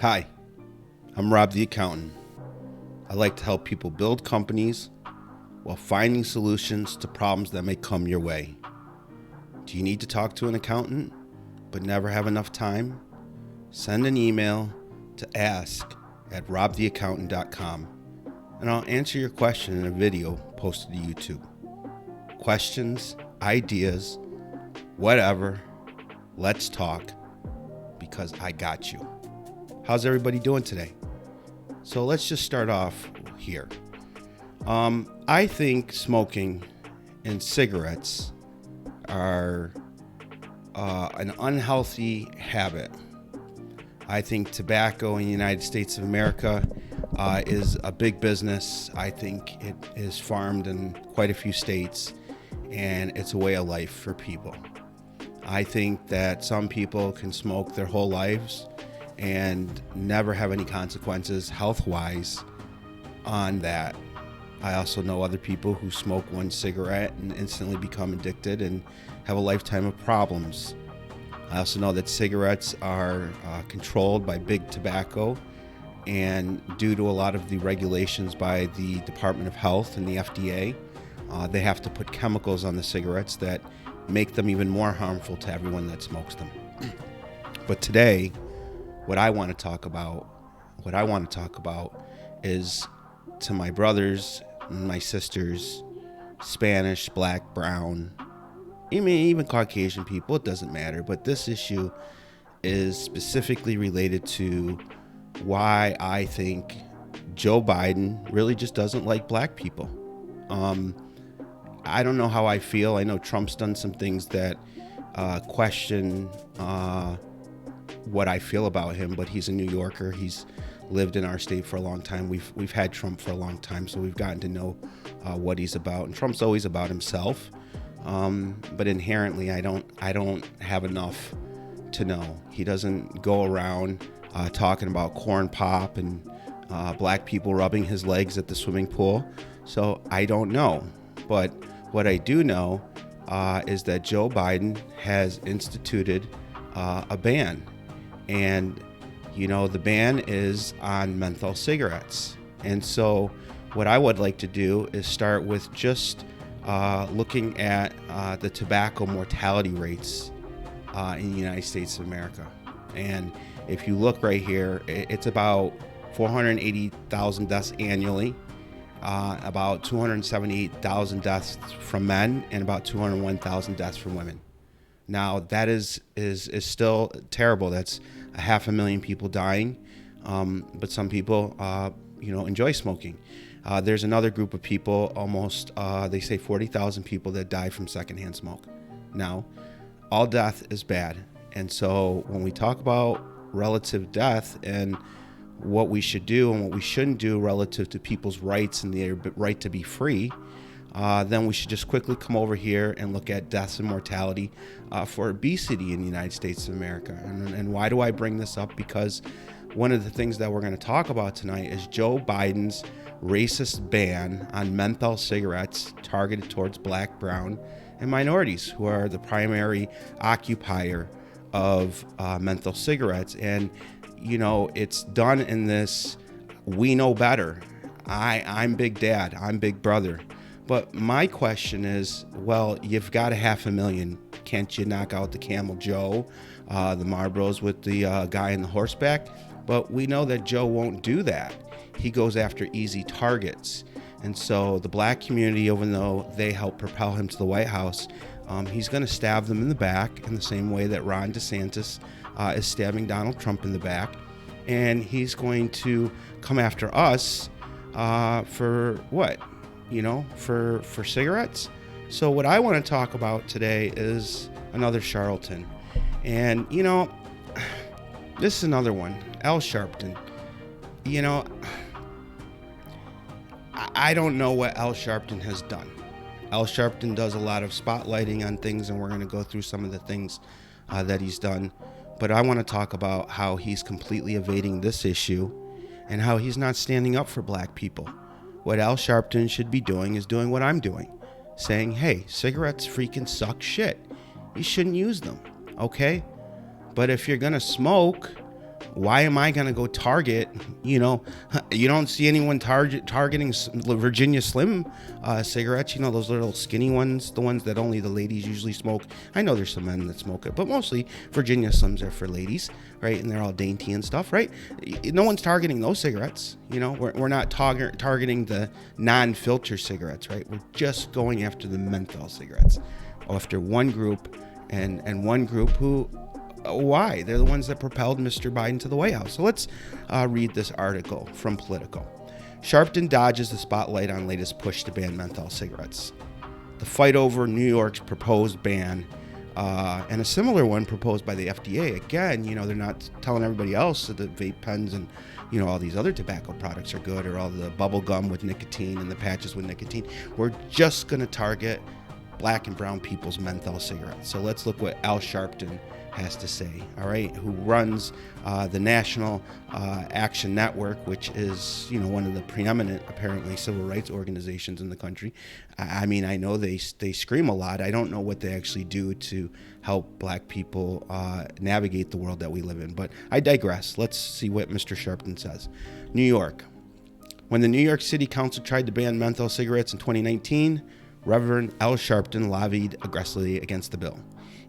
Hi, I'm Rob the Accountant. I like to help people build companies while finding solutions to problems that may come your way. Do you need to talk to an accountant but never have enough time? Send an email to ask@robtheaccountant.com and I'll answer your question in a video posted to YouTube. Questions, ideas, whatever, let's talk because I got you. How's everybody doing today? So let's just start off here. I think smoking and cigarettes are an unhealthy habit. I think tobacco in the United States of America is a big business. I think it is farmed in quite a few states, and it's a way of life for people. I think that some people can smoke their whole lives and never have any consequences health-wise on that. I also know other people who smoke one cigarette and instantly become addicted and have a lifetime of problems. I also know that cigarettes are controlled by big tobacco, and due to a lot of the regulations by the Department of Health and the FDA, they have to put chemicals on the cigarettes that make them even more harmful to everyone that smokes them. But today, what I want to talk about is to my brothers and my sisters, Spanish, black, brown, even Caucasian people, it doesn't matter. But this issue is specifically related to why I think Joe Biden really just doesn't like black people. I don't know how I feel. I know Trump's done some things that question what I feel about him, but he's a New Yorker. He's lived in our state for a long time. We've had Trump for a long time, so we've gotten to know what he's about. And Trump's always about himself, but inherently, I don't have enough to know. He doesn't go around talking about corn pop and black people rubbing his legs at the swimming pool. So I don't know. But what I do know is that Joe Biden has instituted a ban. And, you know, the ban is on menthol cigarettes. And so what I would like to do is start with just looking at the tobacco mortality rates in the United States of America. And if you look right here, it's about 480,000 deaths annually, about 278,000 deaths from men, and about 201,000 deaths from women. Now that is still terrible. That's 500,000 people dying, but some people, enjoy smoking. There's another group of people, almost they say 40,000 people that die from secondhand smoke. Now, all death is bad, and so when we talk about relative death and what we should do and what we shouldn't do relative to people's rights and their right to be free, then we should just quickly come over here and look at deaths and mortality for obesity in the United States of America. And why do I bring this up? Because one of the things that we're going to talk about tonight is Joe Biden's racist ban on menthol cigarettes targeted towards black, brown, and minorities, who are the primary occupier of menthol cigarettes. And, you know, it's done in this, we know better. I'm Big Dad, I'm Big Brother. But my question is, well, you've got 500,000. Can't you knock out the Camel Joe, the Marlboros with the guy in the horseback? But we know that Joe won't do that. He goes after easy targets. And so the black community, even though they helped propel him to the White House, he's going to stab them in the back in the same way that Ron DeSantis is stabbing Donald Trump in the back. And he's going to come after us for what? You know, for cigarettes. So what I want to talk about today is another charlatan. And, you know, this is another one, Al Sharpton. You know, I don't know what Al Sharpton has done. Al Sharpton does a lot of spotlighting on things, and we're going to go through some of the things that he's done. But I want to talk about how he's completely evading this issue and how he's not standing up for black people. What Al Sharpton should be doing is doing what I'm doing, saying, hey, cigarettes freaking suck shit. You shouldn't use them, okay? But if you're going to smoke, Why am I going to go target, you don't see anyone targeting Virginia Slim cigarettes, those little skinny ones, the ones that only the ladies usually smoke. I know there's some men that smoke it, but mostly Virginia Slims are for ladies, right? And they're all dainty and stuff, right? No one's targeting those cigarettes. We're not targeting the non-filter cigarettes, right? We're just going after the menthol cigarettes, after one group, and one group who, why? They're the ones that propelled Mr. Biden to the White House. So let's read this article from Politico. Sharpton dodges the spotlight on latest push to ban menthol cigarettes. The fight over New York's proposed ban, and a similar one proposed by the FDA. Again, they're not telling everybody else that the vape pens and all these other tobacco products are good, or all the bubble gum with nicotine and the patches with nicotine. We're just going to target black and brown people's menthol cigarettes. So let's look what Al Sharpton has to say, all right, who runs the National Action Network, which is, one of the preeminent, apparently, civil rights organizations in the country. I mean, I know they scream a lot. I don't know what they actually do to help black people navigate the world that we live in, but I digress. Let's see what Mr. Sharpton says. New York. When the New York City Council tried to ban menthol cigarettes in 2019, Reverend Al Sharpton lobbied aggressively against the bill.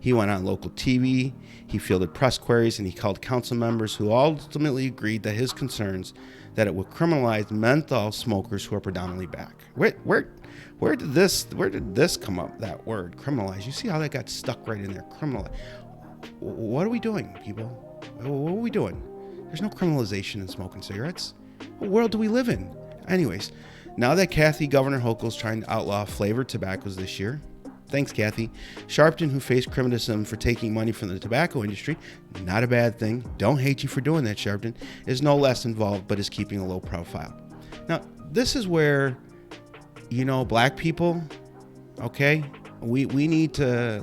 He went on local TV, he fielded press queries, and he called council members who ultimately agreed that his concerns that it would criminalize menthol smokers who are predominantly black. Where did this come up, that word, criminalize? You see how that got stuck right in there, criminalize. What are we doing, people? What are we doing? There's no criminalization in smoking cigarettes. What world do we live in? Anyways, now that Kathy Governor Hochul's trying to outlaw flavored tobaccos this year, thanks, Kathy. Sharpton, who faced criticism for taking money from the tobacco industry, not a bad thing. Don't hate you for doing that, Sharpton, is no less involved, but is keeping a low profile. Now, this is where, black people, okay, we need to,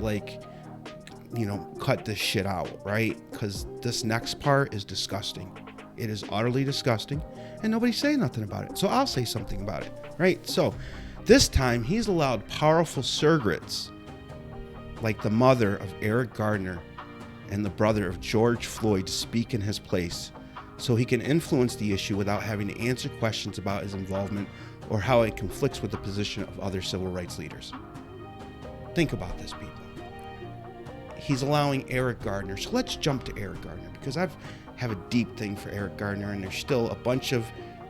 cut this shit out, right? Because this next part is disgusting. It is utterly disgusting, and nobody's saying nothing about it. So I'll say something about it, right? So this time, he's allowed powerful surrogates like the mother of Eric Gardner and the brother of George Floyd to speak in his place so he can influence the issue without having to answer questions about his involvement or how it conflicts with the position of other civil rights leaders. Think about this, people. He's allowing Eric Gardner. So let's jump to Eric Gardner, because I have a deep thing for Eric Gardner, and there's still a bunch of,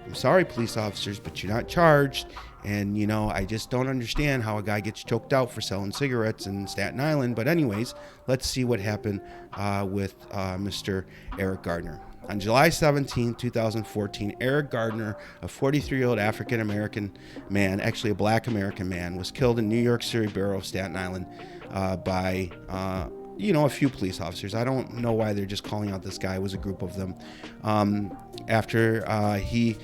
I'm sorry, police officers, but you're not charged. And, I just don't understand how a guy gets choked out for selling cigarettes in Staten Island. But anyways, let's see what happened with Mr. Eric Gardner. On July 17, 2014, Eric Gardner, a 43-year-old African-American man, actually a black American man, was killed in New York City borough of Staten Island by a few police officers. I don't know why they're just calling out this guy. It was a group of them. After he...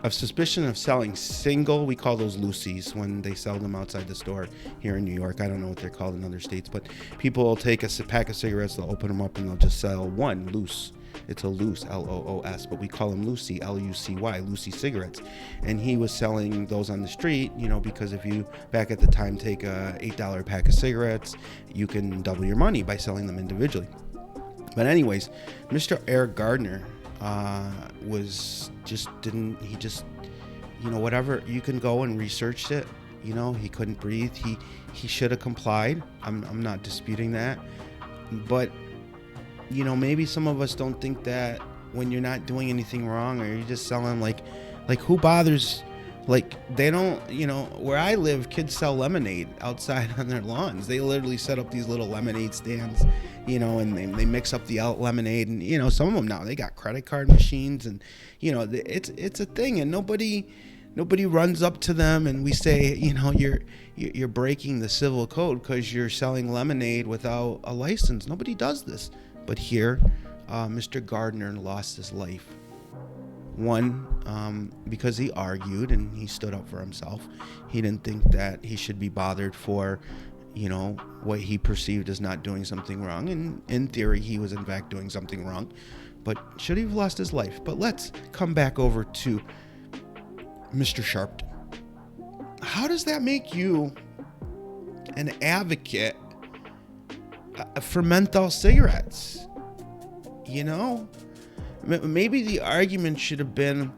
of suspicion of selling single, we call those loosies when they sell them outside the store here in New York. I don't know what they're called in other states, but people will take a pack of cigarettes, they'll open them up, and they'll just sell one loose. It's a loose, L-O-O-S, but we call them Lucy, L-U-C-Y, Lucy cigarettes. And he was selling those on the street, because if you, back at the time, take a $8 pack of cigarettes, you can double your money by selling them individually. But anyways, Mr. Eric Gardner whatever, you can go and research it. He couldn't breathe. He should have complied. I'm not disputing that. But, maybe some of us don't think that when you're not doing anything wrong, or you're just selling like who bothers, they don't, where I live, kids sell lemonade outside on their lawns. They literally set up these little lemonade stands, and they mix up the lemonade, and, some of them now, they got credit card machines, and, it's a thing, and nobody runs up to them and we say, you're breaking the civil code because you're selling lemonade without a license. Nobody does this. But here, Mr. Gardner lost his life. One, because he argued and he stood up for himself. He didn't think that he should be bothered for, what he perceived as not doing something wrong. And in theory, he was in fact doing something wrong. But should he have lost his life? But let's come back over to Mr. Sharpton. How does that make you an advocate for menthol cigarettes? You know, maybe the argument should have been,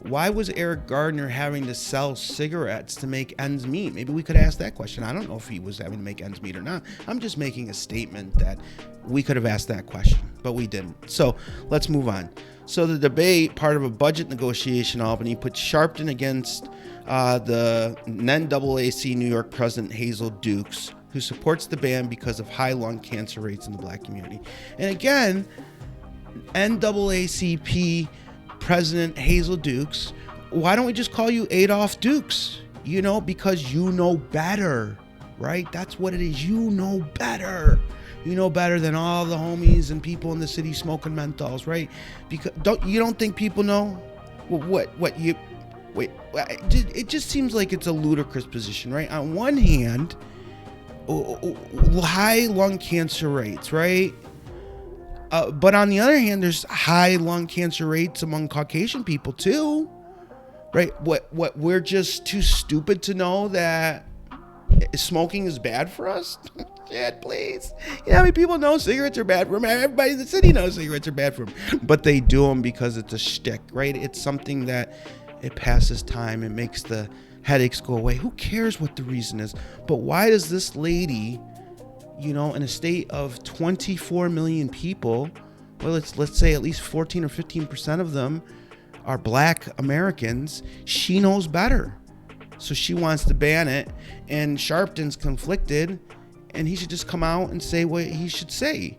why was Eric Gardner having to sell cigarettes to make ends meet? Maybe we could ask that question. I don't know if he was having to make ends meet or not. I'm just making a statement that we could have asked that question, but we didn't. So let's move on. So the debate, part of a budget negotiation in Albany, put Sharpton against the NAACP New York president Hazel Dukes, who supports the ban because of high lung cancer rates in the black community. And again, NAACP President Hazel Dukes, why don't we just call you Adolph Dukes? You know, because you know better, right? That's what it is. You know better. You know better than all the homies and people in the city smoking menthols, right? Because you don't think people know? Well, it just seems like it's a ludicrous position, right? On one hand, high lung cancer rates, right? But on the other hand, there's high lung cancer rates among Caucasian people too, right? What we're just too stupid to know that smoking is bad for us? Shit, please. You know how many people know cigarettes are bad for them? Everybody in the city knows cigarettes are bad for them, but they do them because it's a shtick, right? It's something that it passes time. It makes the headaches go away. Who cares what the reason is? But why does this lady, you know, in a state of 24 million people, well, let's say at least 14 or 15% of them are black Americans, she knows better. So she wants to ban it, and Sharpton's conflicted, and he should just come out and say what he should say.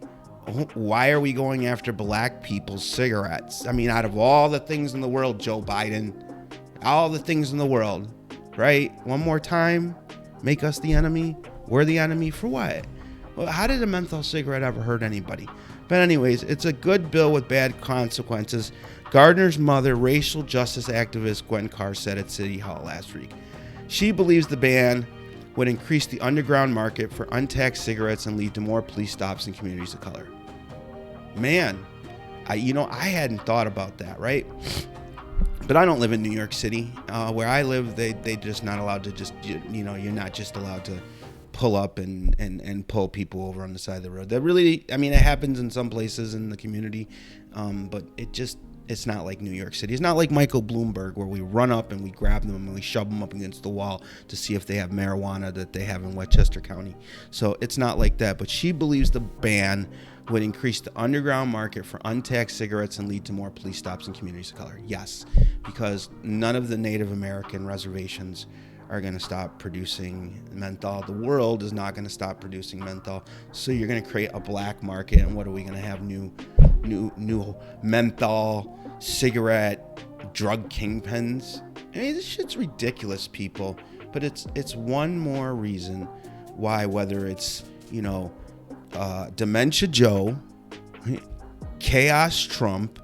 Why are we going after black people's cigarettes? I mean, out of all the things in the world, Joe Biden, all the things in the world, right? One more time, make us the enemy. We're the enemy for what? Well, how did a menthol cigarette ever hurt anybody? But anyways, it's a good bill with bad consequences. Gardner's mother, racial justice activist Gwen Carr, said at City Hall last week. She believes the ban would increase the underground market for untaxed cigarettes and lead to more police stops in communities of color. Man, I hadn't thought about that, right? But I don't live in New York City. Where I live, they just not allowed to just, you're not just allowed to pull up and pull people over on the side of the road. That really, I mean, it happens in some places in the community, but it's not like New York City. It's not like Michael Bloomberg, where we run up and we grab them and we shove them up against the wall to see if they have marijuana that they have in Westchester County. So it's not like that. But she believes the ban would increase the underground market for untaxed cigarettes and lead to more police stops in communities of color. Yes, because none of the Native American reservations are going to stop producing menthol. The world is not going to stop producing menthol. So you're going to create a black market, and what are we going to have? New menthol cigarette drug kingpins. I mean, this shit's ridiculous, people. But it's one more reason why, whether it's Dementia Joe, Chaos Trump,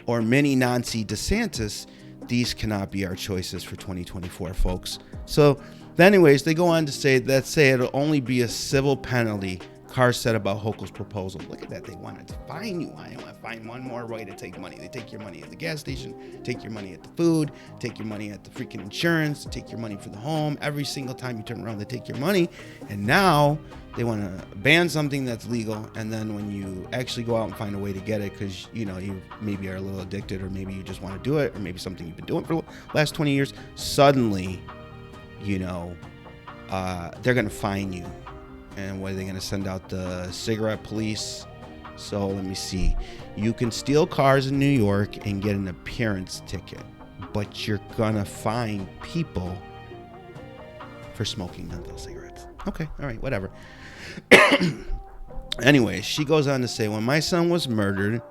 or Mini Nancy DeSantis, these cannot be our choices for 2024, folks. So, anyways, they go on to say it'll only be a civil penalty. Carr said about Hochul's proposal. Look at that. They wanted to fine you. I want to find one more way to take money. They take your money at the gas station, take your money at the food, take your money at the freaking insurance, take your money for the home. Every single time you turn around, they take your money. And now they want to ban something that's legal. And then when you actually go out and find a way to get it, because, you maybe are a little addicted, or maybe you just want to do it, or maybe something you've been doing for the last 20 years, suddenly, they're going to fine you. And what are they going to send out? The cigarette police? So let me see. You can steal cars in New York and get an appearance ticket, but you're going to fine people for smoking menthol cigarettes. Okay, all right, whatever. Anyway, she goes on to say, when my son was murdered,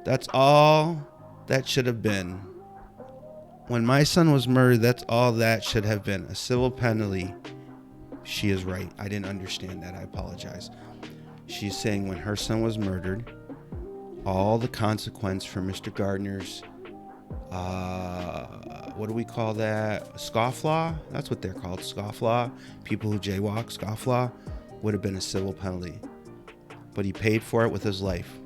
that's all that should have been. When my son was murdered, that's all that should have been. A civil penalty. She is right. I didn't understand that. I apologize. She's saying when her son was murdered, all the consequence for Mr. Gardner's, what do we call that? Scofflaw? That's what they're called, scofflaw. People who jaywalk, scofflaw, would have been a civil penalty. But he paid for it with his life.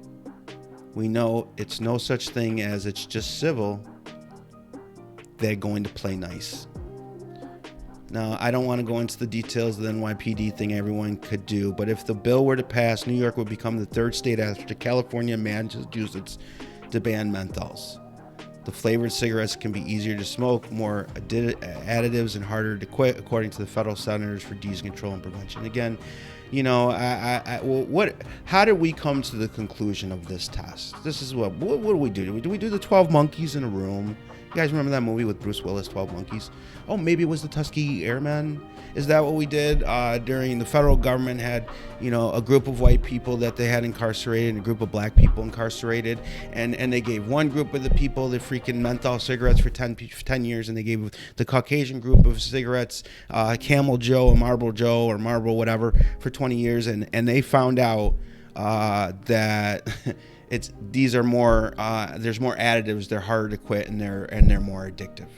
We know it's no such thing as it's just civil. They're going to play nice. Now, I don't want to go into the details of the NYPD thing everyone could do, but if the bill were to pass, New York would become the third state after California and Massachusetts to ban menthols. The flavored cigarettes can be easier to smoke, more additives, and harder to quit, according to the federal Centers for Disease Control and Prevention. Again, you know, how did we come to the conclusion of this test? This is what do we do? Do we do the 12 monkeys in a room? You guys remember that movie with Bruce Willis, 12 Monkeys? Oh, maybe it was the Tuskegee Airmen. Is that what we did during the federal government had, you know, a group of white people that they had incarcerated and a group of black people incarcerated, and they gave one group of the people the freaking menthol cigarettes for 10 years, and they gave the Caucasian group of cigarettes Camel Joe or Marlboro whatever for 20 years, and they found out that these are more there's more additives, they're harder to quit, and they're more addictive.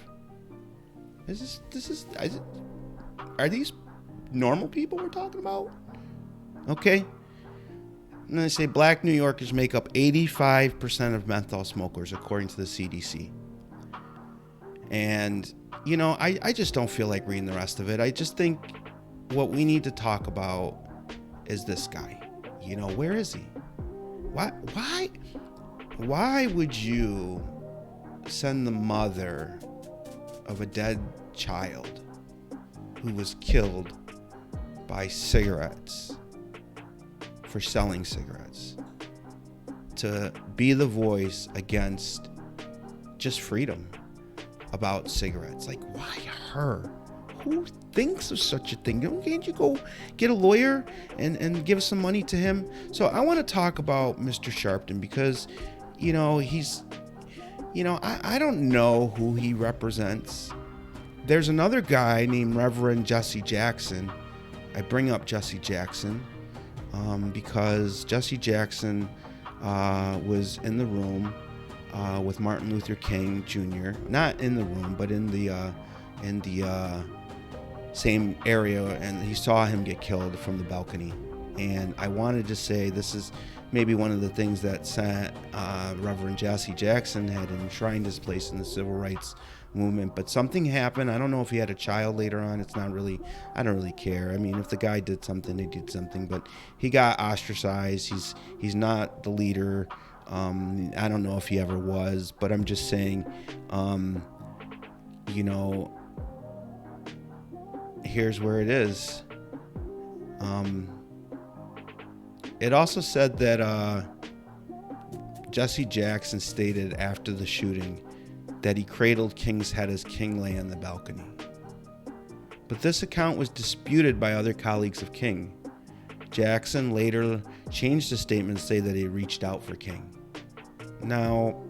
Are these normal people we're talking about? Okay. And they say black New Yorkers make up 85% of menthol smokers, according to the CDC. And, you know, I just don't feel like reading the rest of it. I just think what we need to talk about is this guy. You know, where is he? Why would you send the mother of a dead child who was killed by cigarettes for selling cigarettes to be the voice against just freedom about cigarettes? Like, why her? Who thinks of such a thing? Can't you go get a lawyer and give some money to him? So I want to talk about Mr. Sharpton because, you know, he's, you know, I don't know who he represents. There's another guy named Reverend Jesse Jackson. I bring up Jesse Jackson because Jesse Jackson was in the room with Martin Luther King Jr. Not in the room, but in the same area, and he saw him get killed from the balcony. And I wanted to say this is maybe one of the things that Reverend Jesse Jackson had enshrined his place in the civil rights movement, but something happened. I don't know if he had a child later on. It's not really, I don't really care. I mean, if the guy did something, he did something, but he got ostracized. He's not the leader. I don't know if he ever was, but I'm just saying, you know, here's where it is. It also said that Jesse Jackson stated after the shooting that he cradled King's head as King lay on the balcony. But this account was disputed by other colleagues of King. Jackson later changed the statement to say that he reached out for King. Now,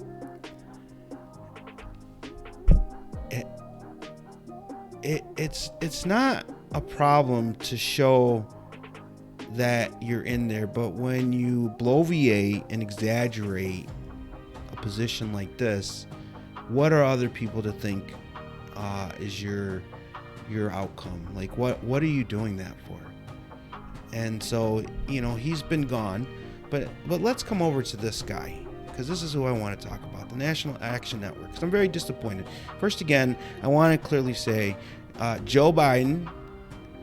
it's not a problem to show that you're in there, but when you bloviate and exaggerate a position like this, what are other people to think is your outcome? Like, what are you doing that for? And so, you know, he's been gone, but let's come over to this guy, because this is who I want to talk about, the National Action Network, because I'm very disappointed. First, again, I want to clearly say Joe Biden,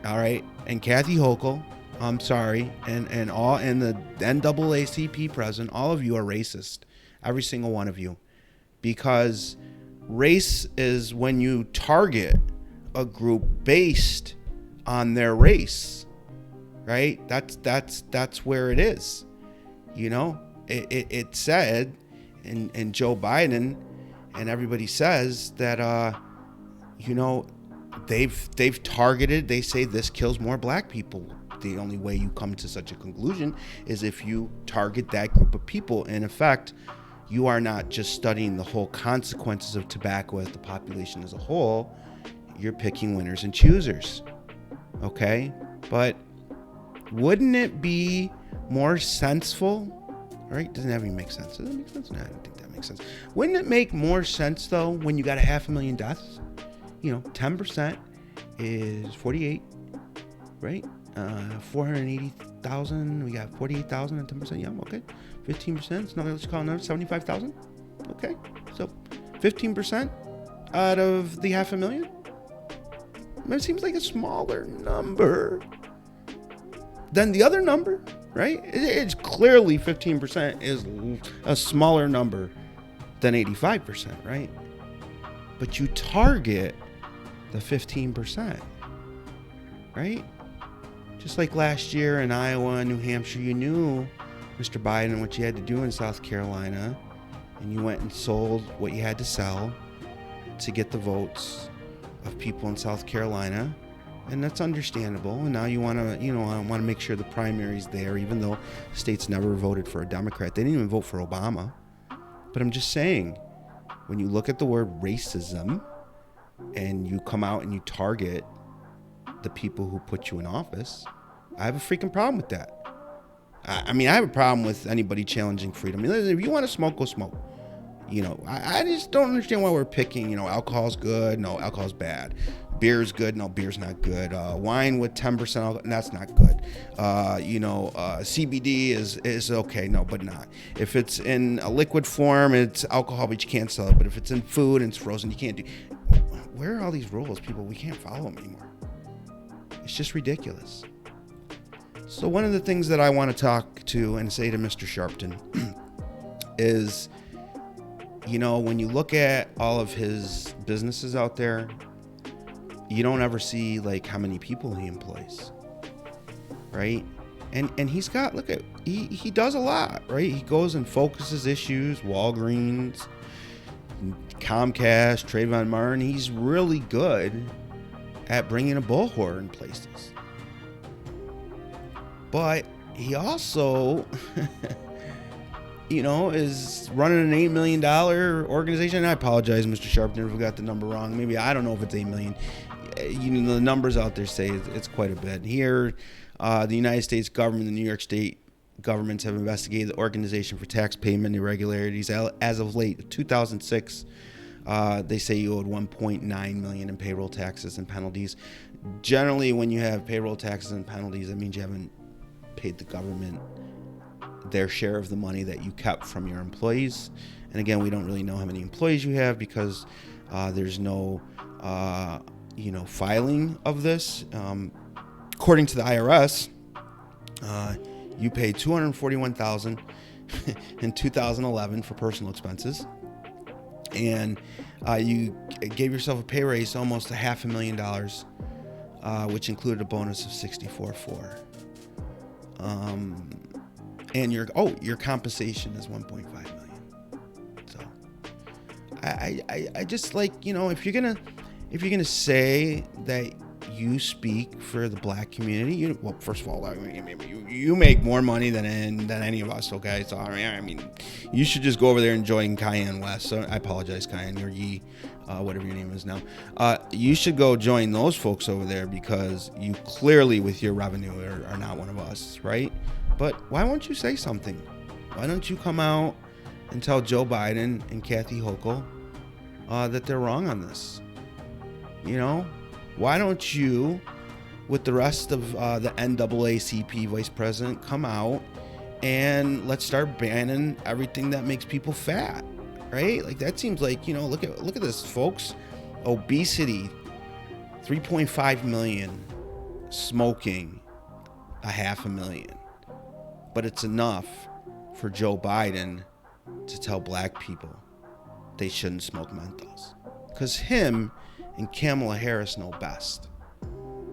all right, and Kathy Hochul, I'm sorry, and the NAACP president, all of you are racist, every single one of you, because race is when you target a group based on their race, right? That's where it is. You know, it said, and Joe Biden and everybody says that, you know, they've targeted, they say this kills more black people. The only way you come to such a conclusion is if you target that group of people. In effect, you are not just studying the whole consequences of tobacco as the population as a whole, you're picking winners and choosers. Okay? But wouldn't it be more senseful? Right? Doesn't have to make sense. Does that make sense? No, I don't think that makes sense. Wouldn't it make more sense, though, when you got 500,000 deaths? You know, 10% is 48, right? 480,000, we got 48,000 and 10%, yeah, okay. 15%, it's another, let's call another 75,000, okay. So 15% out of the 500,000, It seems like a smaller number than the other number, right? It's clearly 15% is a smaller number than 85%, right? But you target the 15%, right? Just like last year in Iowa and New Hampshire, you knew Mr. Biden and what you had to do in South Carolina, and you went and sold what you had to sell to get the votes of people in South Carolina. And that's understandable. And now you want to make sure the primary's there, even though states never voted for a Democrat. They didn't even vote for Obama. But I'm just saying, when you look at the word racism and you come out and you target the people who put you in office, I have a freaking problem with that. I mean, I have a problem with anybody challenging freedom. I mean, listen, if you want to smoke, go smoke. I just don't understand why we're picking, alcohol's good, no, alcohol's bad. Beer's good, no, beer's not good. Wine with 10% alcohol, that's not good. CBD is okay, no, but not. If it's in a liquid form, it's alcohol, but you can't sell it. But if it's in food and it's frozen, you can't do. Where are all these rules, people? We can't follow them anymore. It's just ridiculous. So one of the things that I want to talk to and say to Mr. Sharpton is, when you look at all of his businesses out there, you don't ever see like how many people he employs, right? And he's got, he does a lot, right? He goes and focuses issues, Walgreens, Comcast, Trayvon Martin. He's really good at bringing a bullwhore in places. But he also, is running an $8 million organization. And I apologize, Mr. Sharpton, if we got the number wrong. Maybe, I don't know if it's 8 million. The numbers out there say it's quite a bit. Here, the United States government, the New York State governments have investigated the organization for tax payment irregularities. As of late, 2006, they say you owed $1.9 million in payroll taxes and penalties. Generally, when you have payroll taxes and penalties, that means you haven't paid the government their share of the money that you kept from your employees. And again, we don't really know how many employees you have because there's no filing of this. According to the IRS, you paid $241,000 in 2011 for personal expenses, and you gave yourself a pay raise almost $500,000, which included a bonus of $64,400. And your compensation is $1.5 million. So I just if you're gonna say that you speak for the black community, first of all, you make more money than any of us. Okay, so I mean, you should just go over there and join Cayenne West. So I apologize, Cayenne or Yee, whatever your name is now. You should go join those folks over there because you clearly, with your revenue, are not one of us, right? But why won't you say something? Why don't you come out and tell Joe Biden and Kathy Hochul that they're wrong on this? Why don't you, with the rest of the NAACP vice president, come out and let's start banning everything that makes people fat, right? Like, that seems like, look at this, folks. Obesity, 3.5 million. Smoking, 500,000. But it's enough for Joe Biden to tell black people they shouldn't smoke menthols. Because him and Kamala Harris know best.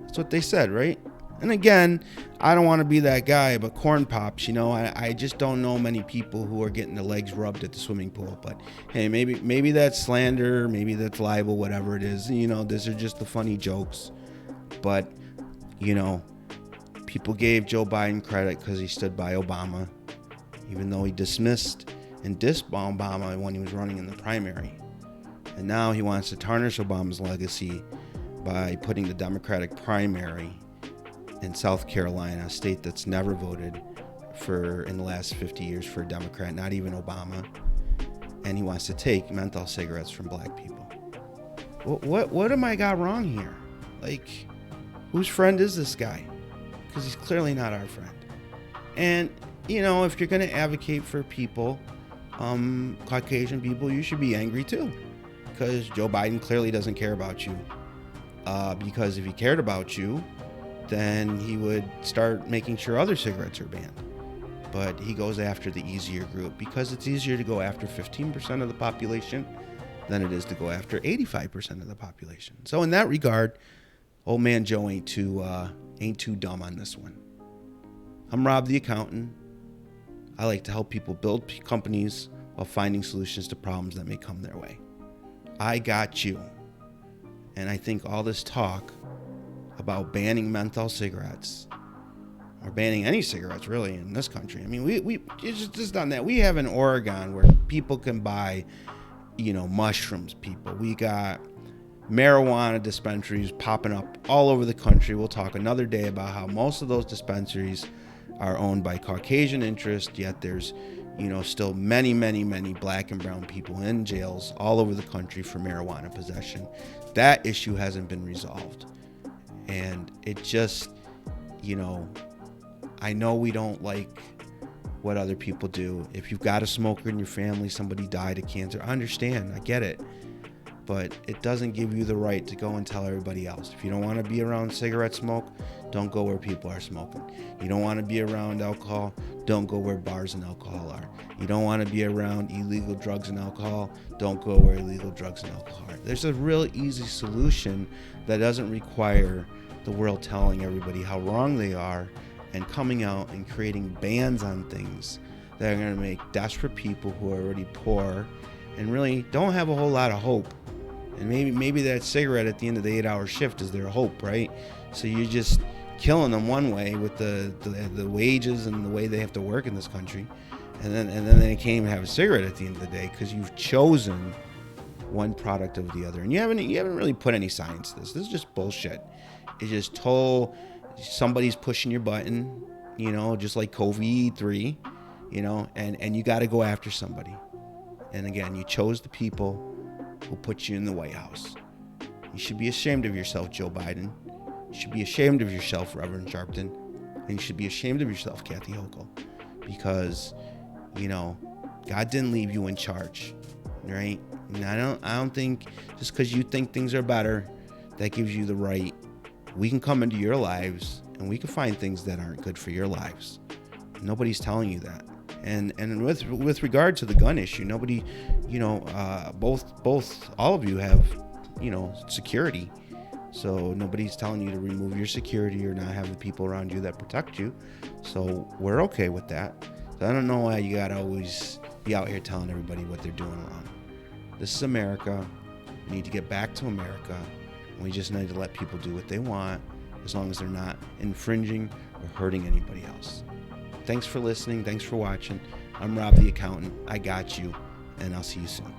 That's what they said, right? And again, I don't want to be that guy, but corn pops, I just don't know many people who are getting their legs rubbed at the swimming pool. But hey, maybe that's slander, maybe that's libel, whatever it is. These are just the funny jokes. But, people gave Joe Biden credit because he stood by Obama, even though he dismissed and dissed Obama when he was running in the primary. And now he wants to tarnish Obama's legacy by putting the Democratic primary in South Carolina, a state that's never voted in the last 50 years for a Democrat, not even Obama. And he wants to take menthol cigarettes from black people. What am I got wrong here? Whose friend is this guy? Because he's clearly not our friend. And, if you're going to advocate for people, Caucasian people, you should be angry too. Because Joe Biden clearly doesn't care about you. because if he cared about you, then he would start making sure other cigarettes are banned. But he goes after the easier group because it's easier to go after 15% of the population than it is to go after 85% of the population. So in that regard, old man Joe ain't too dumb on this one. I'm Rob the accountant. I like to help people build companies while finding solutions to problems that may come their way. I got you. And I think all this talk about banning menthol cigarettes, or banning any cigarettes really in this country. I mean, it's just done that. We have in Oregon where people can buy, mushrooms, people. We got marijuana dispensaries popping up all over the country. We'll talk another day about how most of those dispensaries are owned by Caucasian interests, yet there's, still many, many, many black and brown people in jails all over the country for marijuana possession. That issue hasn't been resolved. And it just, I know we don't like what other people do. If you've got a smoker in your family, somebody died of cancer, I understand, I get it. But it doesn't give you the right to go and tell everybody else. If you don't want to be around cigarette smoke, don't go where people are smoking. You don't want to be around alcohol, don't go where bars and alcohol are. You don't want to be around illegal drugs and alcohol, don't go where illegal drugs and alcohol are. There's a real easy solution that doesn't require the world telling everybody how wrong they are and coming out and creating bans on things that are going to make desperate people who are already poor and really don't have a whole lot of hope. And maybe that cigarette at the end of the 8-hour shift is their hope, right? So you're just killing them one way with the wages and the way they have to work in this country, and then they can't even have a cigarette at the end of the day because you've chosen one product over the other, and you haven't really put any science to this. This is just bullshit. It's just told somebody's pushing your button, just like COVID-3, and you got to go after somebody. And again, you chose the people who put you in the White House. You should be ashamed of yourself, Joe Biden. You should be ashamed of yourself, Reverend Sharpton. And you should be ashamed of yourself, Kathy Hochul. Because, God didn't leave you in charge, right? And I don't think just because you think things are better, that gives you the right. We can come into your lives and we can find things that aren't good for your lives. Nobody's telling you that. And with regard to the gun issue, nobody, all of you have, security. So nobody's telling you to remove your security or not have the people around you that protect you. So we're okay with that. So I don't know why you gotta always be out here telling everybody what they're doing wrong. This is America. We need to get back to America. We just need to let people do what they want as long as they're not infringing or hurting anybody else. Thanks for listening. Thanks for watching. I'm Rob the accountant. I got you, and I'll see you soon.